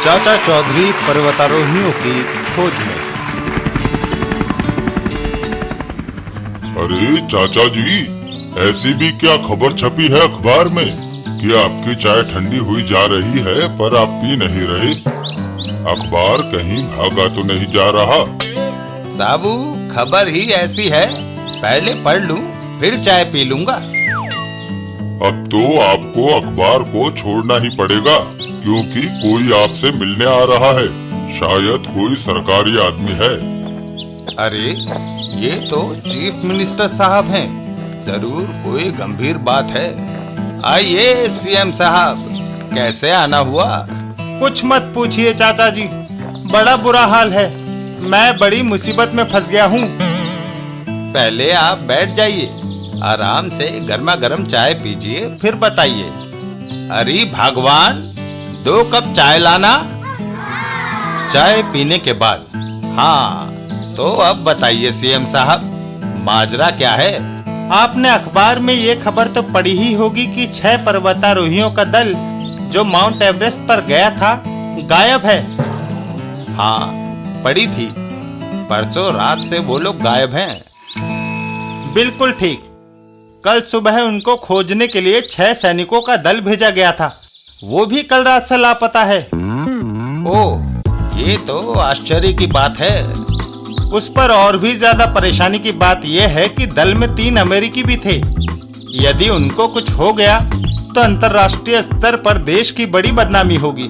चाचा चौधरी पर्वतारोहियों की खोज में। अरे चाचा जी, ऐसी भी क्या खबर छपी है अखबार में कि आपकी चाय ठंडी हुई जा रही है पर आप पी नहीं रहे। अखबार कहीं भागा तो नहीं जा रहा? साबू, खबर ही ऐसी है, पहले पढ़ लूं फिर चाय पी लूंगा। अब तो आपको अखबार को छोड़ना ही पड़ेगा, क्योंकि कोई आपसे मिलने आ रहा है। शायद कोई सरकारी आदमी है। अरे, ये तो चीफ मिनिस्टर साहब हैं। जरूर कोई गंभीर बात है। आइए सीएम साहब, कैसे आना हुआ? कुछ मत पूछिए चाचा जी, बड़ा बुरा हाल है। मैं बड़ी मुसीबत में फंस गया हूँ। पहले आप बैठ जाइए, आराम से गर्मा गर्म चाय पीजिए, फिर बताइए। अरे भगवान, 2 कप चाय लाना। चाय पीने के बाद, हाँ तो अब बताइए सीएम साहब, माजरा क्या है? आपने अखबार में ये खबर तो पढ़ी ही होगी कि 6 पर्वतारोहियों का दल जो माउंट एवरेस्ट पर गया था, गायब है। हाँ, पढ़ी थी। परसों रात से वो लोग गायब हैं। बिल्कुल ठीक। कल सुबह उनको खोजने के लिए 6 सैनिकों का दल भेजा गया था। वो भी कल रात से लापता है। ओह, ये तो आश्चर्य की बात है। उस पर और भी ज्यादा परेशानी की बात यह है कि दल में 3 अमेरिकी भी थे। यदि उनको कुछ हो गया तो अंतर्राष्ट्रीय स्तर पर देश की बड़ी बदनामी होगी।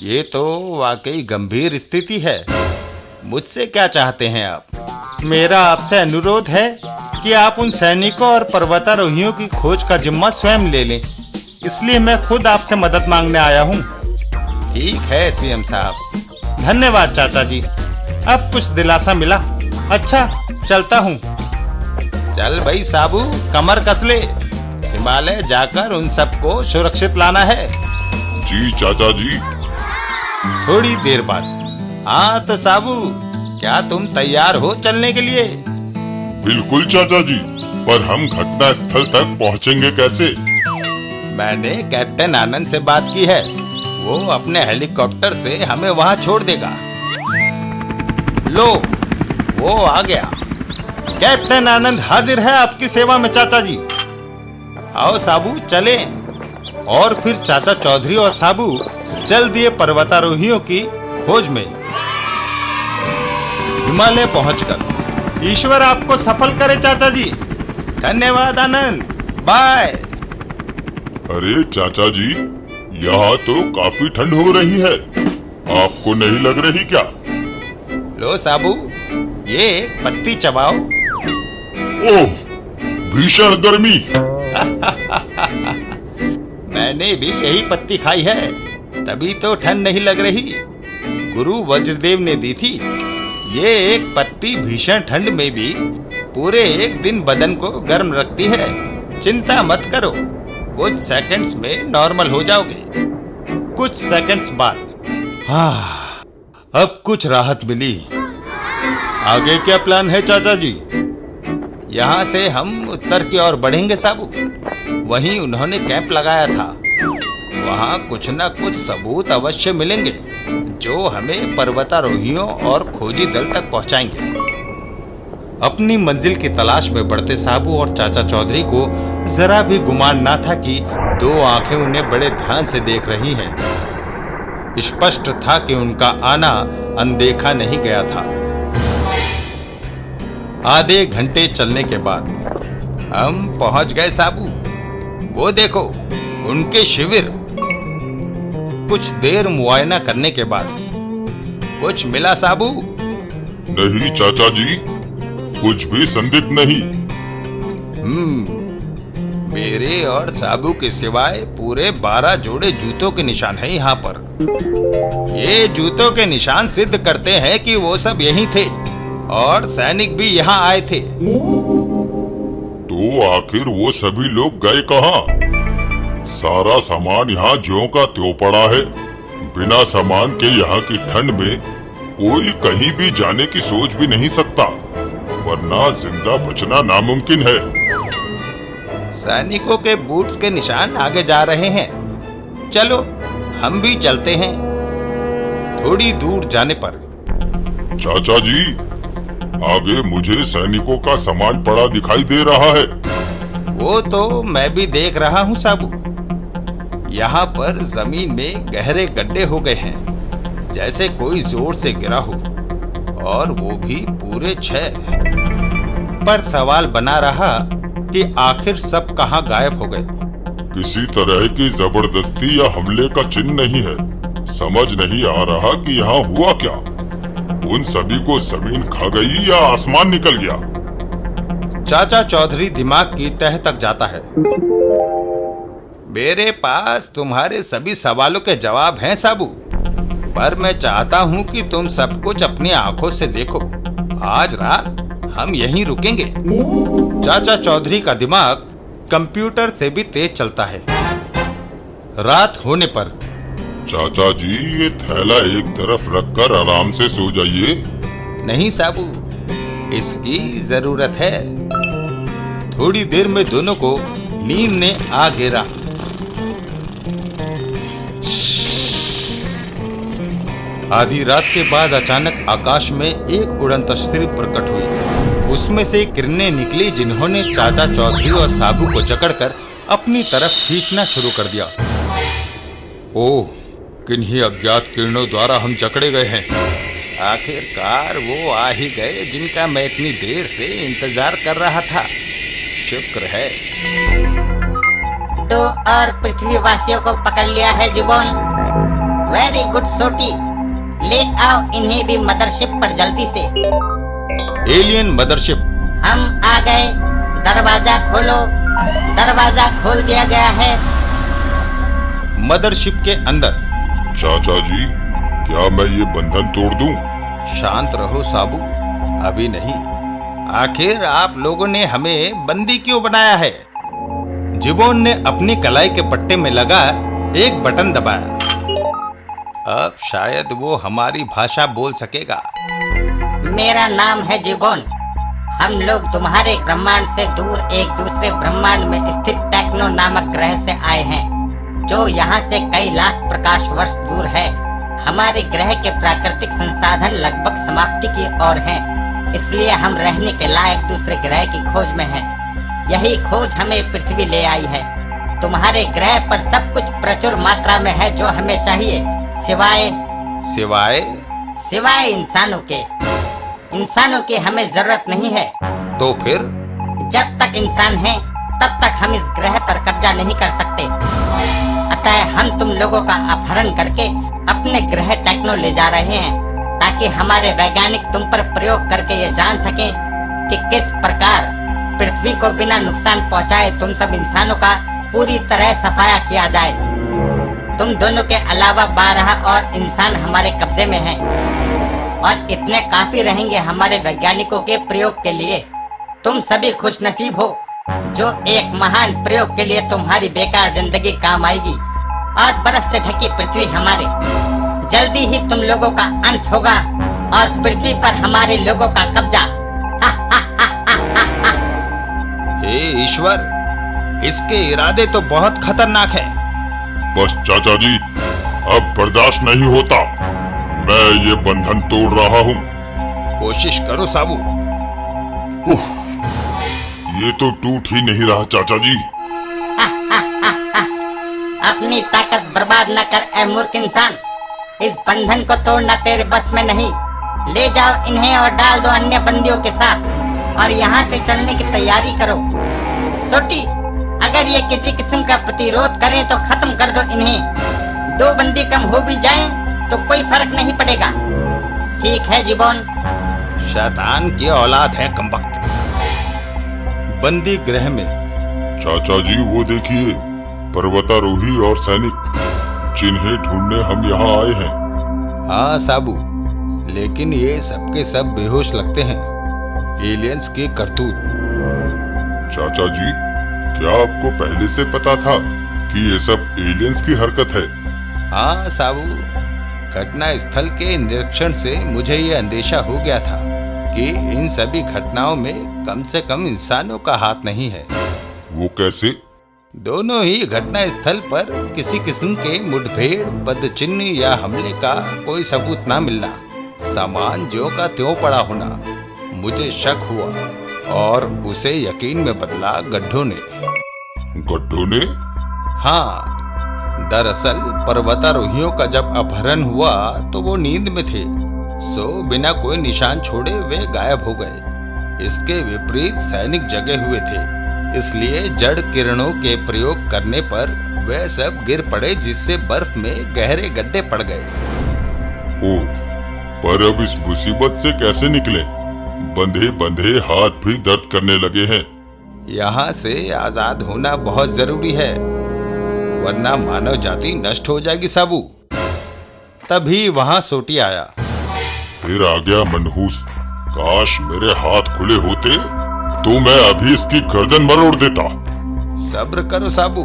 ये तो वाकई गंभीर स्थिति है। मुझसे क्या चाहते हैं आप? मेरा आपसे अनुरोध है कि आप उन सैनिकों और पर्वतारोहियों की खोज का जिम्मा स्वयं ले लें। इसलिए मैं खुद आपसे मदद मांगने आया हूँ। ठीक है सीएम साहब। धन्यवाद चाचा जी, अब कुछ दिलासा मिला। अच्छा, चलता हूँ। चल भाई साबू, कमर कस ले। हिमालय जाकर उन सबको सुरक्षित लाना है। जी चाचा जी। थोड़ी देर बाद, हाँ तो साबू, क्या तुम तैयार हो चलने के लिए? बिल्कुल चाचा जी, पर हम घटना स्थल तक पहुंचेंगे कैसे? मैंने कैप्टन आनंद से बात की है। वो अपने हेलीकॉप्टर से हमें वहां छोड़ देगा। लो, वो आ गया। कैप्टन आनंद हाजिर है आपकी सेवा में चाचा जी। आओ साबू, चले। और फिर चाचा चौधरी और साबू चल दिए पर्वतारोहियों की खोज में। हिमालय पहुंचकर ईश्वर आपको सफल करे चाचा जी। धन्यवाद आनंद, बाय। अरे चाचा जी, यहाँ तो काफी ठंड हो रही है, आपको नहीं लग रही क्या? लो साबू, ये एक पत्ती चबाओ। ओह, भीषण गर्मी। मैंने भी यही पत्ती खाई है, तभी तो ठंड नहीं लग रही। गुरु वज्रदेव ने दी थी। ये एक पत्ती भीषण ठंड में भी पूरे 1 दिन बदन को गर्म रखती है। चिंता मत करो, कुछ सेकंड्स में नॉर्मल हो जाओगे। कुछ सेकंड्स बाद, हाँ, अब कुछ राहत मिली। आगे क्या प्लान है चाचा जी? यहाँ से हम उत्तर की ओर बढ़ेंगे साबू। वहीं उन्होंने कैंप लगाया था। वहाँ कुछ न कुछ सबूत अवश्य मिलेंगे जो हमें पर्वतारोहियों और खोजी दल तक पहुँचाएंगे। अपनी मंजिल की तलाश में बढ़ते साबू और चाचा चौधरी को जरा भी गुमान ना था कि 2 आंखें उन्हें बड़े ध्यान से देख रही हैं। स्पष्ट था कि उनका आना अनदेखा नहीं गया था। आधे घंटे चलने के बाद हम पहुंच गए साबू। वो देखो, उनके शिविर। कुछ देर मुआयना करने के बाद कुछ मिला साबू? नहीं चाचा जी, कुछ भी संदिग्ध नहीं। मेरे और साबू के सिवाय पूरे 12 जोड़े जूतों के निशान हैं यहाँ पर। ये जूतों के निशान सिद्ध करते हैं कि वो सब यहीं थे और सैनिक भी यहाँ आए थे। तो आखिर वो सभी लोग गए कहाँ? सारा सामान यहाँ ज्यों का त्यों पड़ा है। बिना सामान के यहाँ की ठंड में कोई कहीं भी जाने की सोच भी नहीं सकता, वरना जिंदा बचना नामुमकिन है। सैनिकों के बूट्स के निशान आगे जा रहे हैं। चलो हम भी चलते हैं। थोड़ी दूर जाने पर चाचा जी, आगे मुझे सैनिकों का सामान पड़ा दिखाई दे रहा है। वो तो मैं भी देख रहा हूँ साबू। यहाँ पर जमीन में गहरे गड्ढे हो गए हैं, जैसे कोई जोर से गिरा हो, और वो भी पूरे 6। पर सवाल बना रहा कि आखिर सब कहाँ गायब हो गए। किसी तरह की जबरदस्ती या हमले का चिन्ह नहीं है। समझ नहीं आ रहा कि यहाँ हुआ क्या। उन सभी को जमीन खा गई या आसमान निकल गया। चाचा चौधरी दिमाग की तह तक जाता है। मेरे पास तुम्हारे सभी सवालों के जवाब हैं साबू, पर मैं चाहता हूँ कि तुम सब कुछ अपनी आंखों से देखो। आज रात हम यहीं रुकेंगे। चाचा चौधरी का दिमाग कंप्यूटर से भी तेज चलता है। रात होने पर चाचा जी, ये थैला एक तरफ रखकर आराम से सो जाइए। नहीं साबू, इसकी जरूरत है। थोड़ी देर में दोनों को नींद ने आ घेरा। आधी रात के बाद अचानक आकाश में एक उड़न तस्वीर प्रकट हुई। उसमें से किरणें निकली जिन्होंने चाचा चौधरी और साबू को जकड़कर अपनी तरफ खींचना शुरू कर दिया। ओह, किन्हीं अज्ञात किरणों द्वारा हम जकड़े गए हैं। आखिरकार वो आ ही गए जिनका मैं इतनी देर से इंतजार कर रहा था। शुक्र है। तो और पृथ्वीवासियों को पकड़ लिया है जुबोन। वेरी गुड सोटी, ले आओ इन्हें भी मदरशिप पर जल्दी से। Alien mothership. हम आ गए, दरवाजा खोलो। दरवाजा खोल दिया गया है। मदरशिप के अंदर। चाचा जी, क्या मैं ये बंधन तोड़ दूं? शांत रहो साबू, अभी नहीं। आखिर आप लोगों ने हमें बंदी क्यों बनाया है? जिबोन ने अपनी कलाई के पट्टे में लगा एक बटन दबाया। अब शायद वो हमारी भाषा बोल सकेगा। मेरा नाम है जिबोन। हम लोग तुम्हारे ब्रह्मांड से दूर एक दूसरे ब्रह्मांड में स्थित टेक्नो नामक ग्रह से आए हैं, जो यहाँ से कई लाख प्रकाश वर्ष दूर है। हमारे ग्रह के प्राकृतिक संसाधन लगभग समाप्ति की ओर हैं, इसलिए हम रहने के लायक दूसरे ग्रह की खोज में हैं। यही खोज हमें पृथ्वी ले आई है। तुम्हारे ग्रह पर सब कुछ प्रचुर मात्रा में है जो हमें चाहिए, सिवाय सिवाय इंसानों की हमें जरूरत नहीं है। तो फिर? जब तक इंसान है तब तक हम इस ग्रह पर कब्जा नहीं कर सकते। अतः हम तुम लोगों का अपहरण करके अपने ग्रह टेक्नो ले जा रहे हैं, ताकि हमारे वैज्ञानिक तुम पर प्रयोग करके ये जान सकें कि किस प्रकार पृथ्वी को बिना नुकसान पहुंचाए तुम सब इंसानों का पूरी तरह सफाया किया जाए। तुम दोनों के अलावा 12 और इंसान हमारे कब्जे में हैं, और इतने काफी रहेंगे हमारे वैज्ञानिकों के प्रयोग के लिए। तुम सभी खुश नसीब हो जो एक महान प्रयोग के लिए तुम्हारी बेकार जिंदगी काम आएगी, और बर्फ से ढकी पृथ्वी हमारे। जल्दी ही तुम लोगों का अंत होगा और पृथ्वी पर हमारे लोगों का कब्जा। हे ईश्वर, इसके इरादे तो बहुत खतरनाक हैं। बस चाचा जी, अब बर्दाश्त नहीं होता। मैं ये बंधन तोड़ रहा हूँ। कोशिश करो साबू। ये तो टूट ही नहीं रहा चाचा जी। अपनी ताकत बर्बाद न कर ए मूर्ख इंसान। इस बंधन को तोड़ना तेरे बस में नहीं। ले जाओ इन्हें और डाल दो अन्य बंदियों के साथ, और यहाँ से चलने की तैयारी करो। सोटी, अगर ये किसी किस्म का प्रतिरोध करें तो खत्म कर दो इन्हें। 2 बंदी कम हो भी जाएं तो कोई फर्क नहीं पड़ेगा। ठीक है जिबोन? शैतान की औलाद है कमबख्त। बंदी गृह में। चाचा जी, वो देखिए, पर्वतारोही और सैनिक, जिन्हें ढूंढने हम यहाँ आए हैं। हाँ साबू, लेकिन ये सबके सब बेहोश लगते हैं। एलियंस की करतूत। चाचा जी, क्या आपको पहले से पता था कि ये सब एलियंस की हरकत है? हाँ साबू, घटना स्थल के निरीक्षण से मुझे ये अंदेशा हो गया था कि इन सभी घटनाओं में कम से कम इंसानों का हाथ नहीं है। वो कैसे? दोनों ही घटना स्थल पर किसी किस्म के मुठभेड़, पदचिन्ह या हमले का कोई सबूत ना मिलना, सामान ज्यों का त्यों पड़ा होना मुझे शक हुआ और उसे यकीन में बदला गड्ढों ने। गड्ढों ने? हाँ, दरअसल पर्वतारोहियों का जब अपहरण हुआ तो वो नींद में थे, सो बिना कोई निशान छोड़े वे गायब हो गए। इसके विपरीत सैनिक जगे हुए थे, इसलिए जड़ किरणों के प्रयोग करने पर वे सब गिर पड़े, जिससे बर्फ में गहरे गड्ढे पड़ गए। ओह, पर अब इस मुसीबत से कैसे निकले? बंधे बंधे हाथ भी दर्द करने लगे हैं। यहाँ से आजाद होना बहुत जरूरी है, वरना मानव जाति नष्ट हो जाएगी साबू। तभी वहाँ सोटी आया। फिर आ गया मनहूस। काश मेरे हाथ खुले होते तो मैं अभी इसकी गर्दन मरोड़ देता। सब्र करो साबू,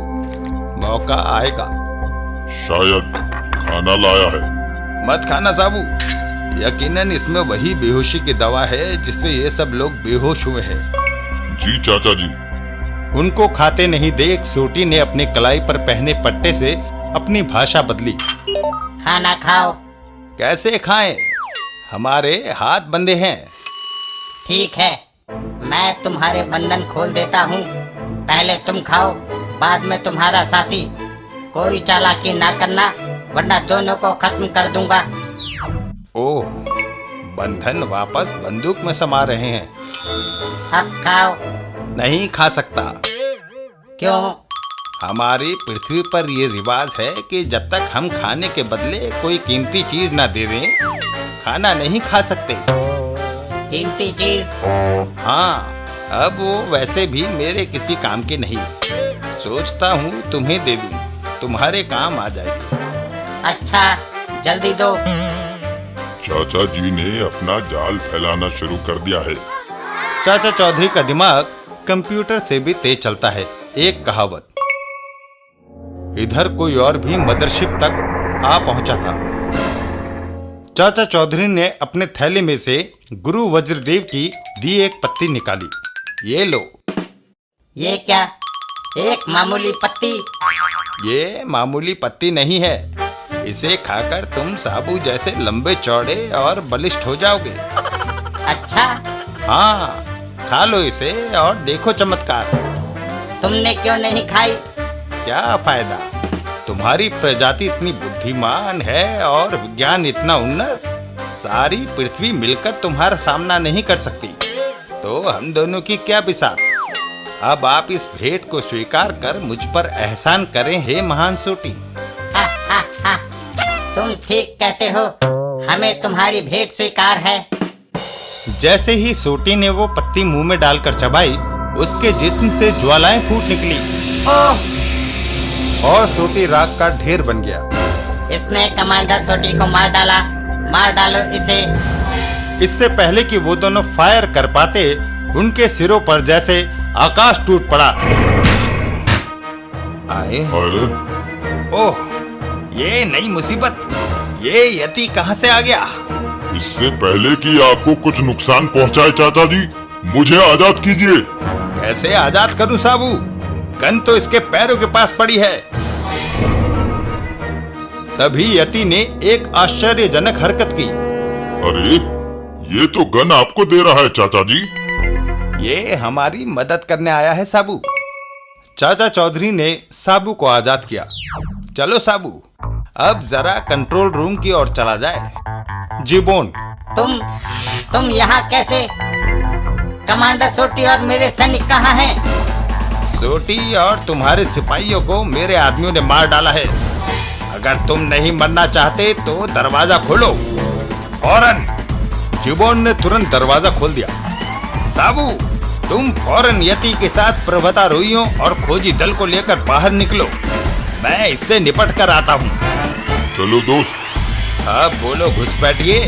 मौका आएगा। शायद खाना लाया है। मत खाना साबू, यकीनन इसमें वही बेहोशी की दवा है जिससे ये सब लोग बेहोश हुए हैं। जी चाचा जी। उनको खाते नहीं देख सोटी ने अपने कलाई पर पहने पट्टे से अपनी भाषा बदली। खाना खाओ। कैसे खाएं? हमारे हाथ बंधे हैं। ठीक है, मैं तुम्हारे बंधन खोल देता हूँ। पहले तुम खाओ, बाद में तुम्हारा साथी। कोई चालाकी ना करना, वरना दोनों को खत्म कर दूंगा। ओह, बंधन वापस बंदूक में समा रहे हैं। अब खाओ। नहीं खा सकता। क्यों? हमारी पृथ्वी पर ये रिवाज है कि जब तक हम खाने के बदले कोई कीमती चीज ना दे दें, खाना नहीं खा सकते। कीमती चीज? हाँ, अब वो वैसे भी मेरे किसी काम के नहीं। सोचता हूँ तुम्हें दे दूं, तुम्हारे काम आ जाएगी। अच्छा, जल्दी दो। चाचा जी ने अपना जाल फैलाना शुरू कर दिया है। चाचा चौधरी का दिमाग कंप्यूटर से भी तेज चलता है। एक कहावत। इधर कोई और भी मदरशिप तक आ पहुंचा था। चाचा चौधरी ने अपने थैले में से गुरु वज्रदेव की दी एक पत्ती निकाली। ये लो। ये क्या? एक मामूली पत्ती? ये मामूली पत्ती नहीं है। इसे खाकर तुम साबू जैसे लंबे चौड़े और बलिष्ठ हो जाओगे। अच्छा? हाँ, खा लो इसे और देखो चमत्कार। तुमने क्यों नहीं खाई? क्या फायदा? तुम्हारी प्रजाति इतनी बुद्धिमान है और विज्ञान इतना उन्नत, सारी पृथ्वी मिलकर तुम्हारा सामना नहीं कर सकती। तो हम दोनों की क्या बिसात। अब आप इस भेंट को स्वीकार कर मुझ पर एहसान करें, हे महान सोटी। हा, हा, हा। तुम ठीक कहते हो, हमें तुम्हारी भेंट स्वीकार है। जैसे ही सोटी ने वो पत्ती मुंह में डालकर चबाई, उसके जिस्म से ज्वालाएं फूट निकली। ओह! और सोटी राख का ढेर बन गया। इसने कमांडर सोटी को मार डाला। मार डालो इसे। इससे पहले कि वो दोनों फायर कर पाते, उनके सिरों पर जैसे आकाश टूट पड़ा। आए। अरे ओह, ये नई मुसीबत। ये यति कहाँ से आ गया? इससे पहले कि आपको कुछ नुकसान पहुंचाए चाचा जी, मुझे आजाद कीजिए। कैसे आजाद करूं साबू? गन तो इसके पैरों के पास पड़ी है। तभी यति ने एक आश्चर्यजनक हरकत की। अरे, ये तो गन आपको दे रहा है चाचा जी। ये हमारी मदद करने आया है साबू। चाचा चौधरी ने साबू को आजाद किया। चलो साबू, अब जरा कंट्रोल रूम की ओर चला जाए। जीबोन, तुम यहाँ कैसे? कमांडर सोटी और मेरे सैनिक कहाँ हैं? सोटी और तुम्हारे सिपाहियों को मेरे आदमियों ने मार डाला है। अगर तुम नहीं मरना चाहते तो दरवाजा खोलो फौरन। जीबोन ने तुरंत दरवाजा खोल दिया। साबू, तुम फौरन यति के साथ पर्वतारोहियों और खोजी दल को लेकर बाहर निकलो। मैं इससे निपट कर आता हूँ। चलो दोस्त। अब बोलो घुसपैठिए,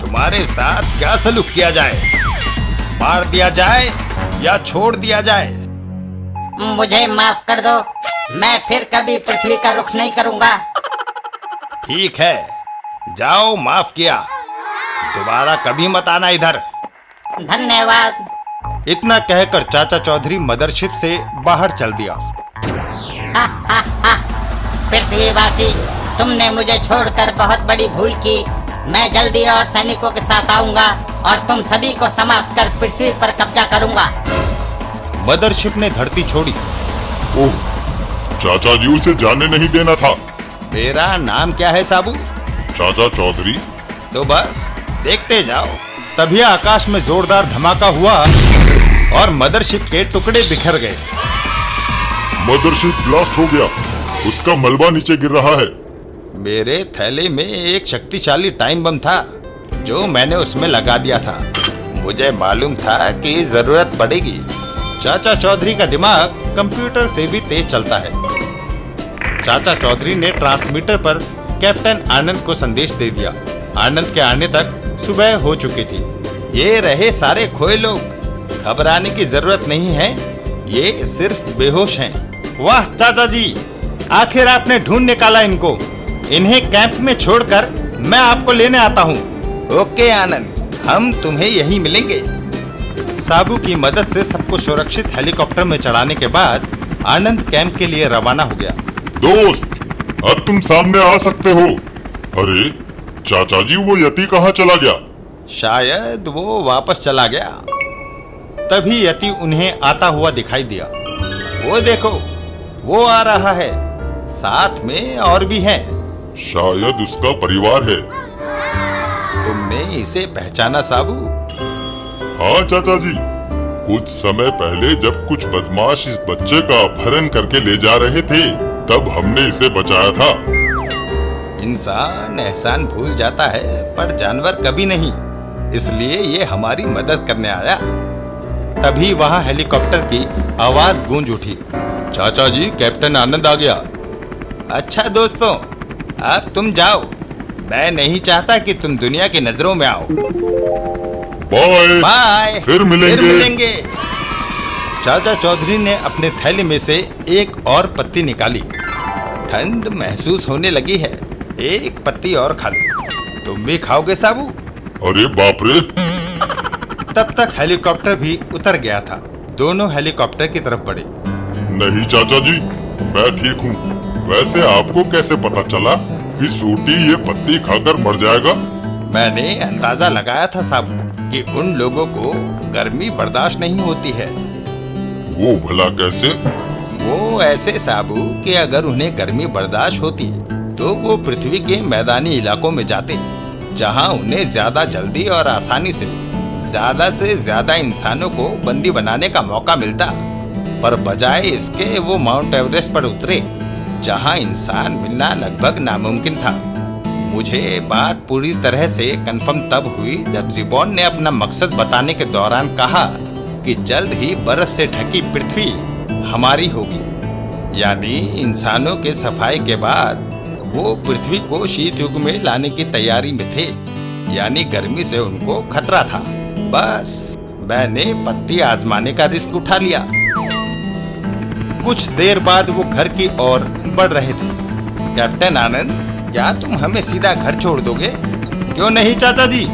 तुम्हारे साथ क्या सलूक किया जाए? मार दिया जाए या छोड़ दिया जाए? मुझे माफ कर दो, मैं फिर कभी पृथ्वी का रुख नहीं करूंगा। ठीक है, जाओ, माफ किया। दोबारा कभी मत आना इधर। धन्यवाद। इतना कहकर चाचा चौधरी मदरशिप से बाहर चल दिया। पृथ्वीवासी, तुमने मुझे छोड़कर बहुत बड़ी भूल की। मैं जल्दी और सैनिकों के साथ आऊंगा और तुम सभी को समाप्त कर पृथ्वी पर कब्जा करूंगा। मदरशिप ने धरती छोड़ी। ओह, चाचा जी उसे जाने नहीं देना था। मेरा नाम क्या है साबू? चाचा चौधरी। तो बस देखते जाओ। तभी आकाश में जोरदार धमाका हुआ और मदरशिप के टुकड़े बिखर गए। मदरशिप ब्लास्ट हो गया, उसका मलबा नीचे गिर रहा है। मेरे थैले में एक शक्तिशाली टाइम बम था जो मैंने उसमें लगा दिया था। मुझे मालूम था कि जरूरत पड़ेगी। चाचा चौधरी का दिमाग कंप्यूटर से भी तेज चलता है। चाचा चौधरी ने ट्रांसमीटर पर कैप्टन आनंद को संदेश दे दिया। आनंद के आने तक सुबह हो चुकी थी। ये रहे सारे खोए लोग, घबराने की जरूरत नहीं है, ये सिर्फ बेहोश हैं। वाह चाचा जी, आखिर आपने ढूंढ निकाला इनको। इन्हें कैंप में छोड़कर मैं आपको लेने आता हूँ। ओके आनंद, हम तुम्हें यहीं मिलेंगे। साबू की मदद से सबको सुरक्षित हेलीकॉप्टर में चढ़ाने के बाद आनंद कैंप के लिए रवाना हो गया। दोस्त, अब तुम सामने आ सकते हो। अरे चाचा जी, वो यति कहाँ चला गया? शायद वो वापस चला गया। तभी यति उन्हें आता हुआ दिखाई दिया। वो देखो, वो आ रहा है, साथ में और भी हैं। शायद उसका परिवार है। तुमने इसे पहचाना साबू? हाँ चाचा जी, कुछ समय पहले जब कुछ बदमाश इस बच्चे का अपहरण करके ले जा रहे थे, तब हमने इसे बचाया था। इंसान एहसान भूल जाता है पर जानवर कभी नहीं, इसलिए ये हमारी मदद करने आया। तभी वहां हेलीकॉप्टर की आवाज गूंज उठी। चाचा जी, कैप्टन आनंद आ गया। अच्छा दोस्तों, अब तुम जाओ, मैं नहीं चाहता कि तुम दुनिया की नजरों में आओ। बाय बाय, फिर मिलेंगे। चाचा चौधरी ने अपने थैले में से एक और पत्ती निकाली। ठंड महसूस होने लगी है, एक पत्ती और खा लो। तुम भी खाओगे साबू? अरे बाप रे! तब तक हेलीकॉप्टर भी उतर गया था। दोनों हेलीकॉप्टर की तरफ बढ़े। नहीं चाचा जी, मैं ठीक हूँ। वैसे आपको कैसे पता चला कि सूटी ये पत्ती खाकर मर जाएगा? मैंने अंदाजा लगाया था साबू कि उन लोगों को गर्मी बर्दाश्त नहीं होती है। वो भला कैसे? वो ऐसे साबू कि अगर उन्हें गर्मी बर्दाश्त होती तो वो पृथ्वी के मैदानी इलाकों में जाते, जहां उन्हें ज्यादा जल्दी और आसानी से ज्यादा इंसानों को बंदी बनाने का मौका मिलता। पर बजाय इसके वो माउंट एवरेस्ट पर उतरे, जहां इंसान मिलना लगभग नामुमकिन था। मुझे बात पूरी तरह से कंफर्म तब हुई जब जिबॉन ने अपना मकसद बताने के दौरान कहा कि जल्द ही बर्फ से ढकी पृथ्वी हमारी होगी। यानी इंसानों के सफाई के बाद वो पृथ्वी को शीत युग में लाने की तैयारी में थे, यानी गर्मी से उनको खतरा था। बस मैंने पत्ती आजमाने का रिस्क उठा लिया। कुछ देर बाद वो घर की ओर बढ़ रहे थे। कैप्टन आनंद, क्या तुम हमें सीधा घर छोड़ दोगे? क्यों नहीं चाचा जी,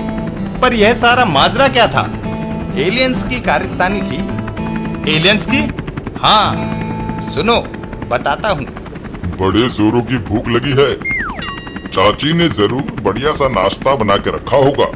पर यह सारा माजरा क्या था? एलियंस की कारस्तानी थी। एलियंस की? हाँ, सुनो बताता हूँ। बड़े जोरों की भूख लगी है। चाची ने जरूर बढ़िया सा नाश्ता बना के रखा होगा।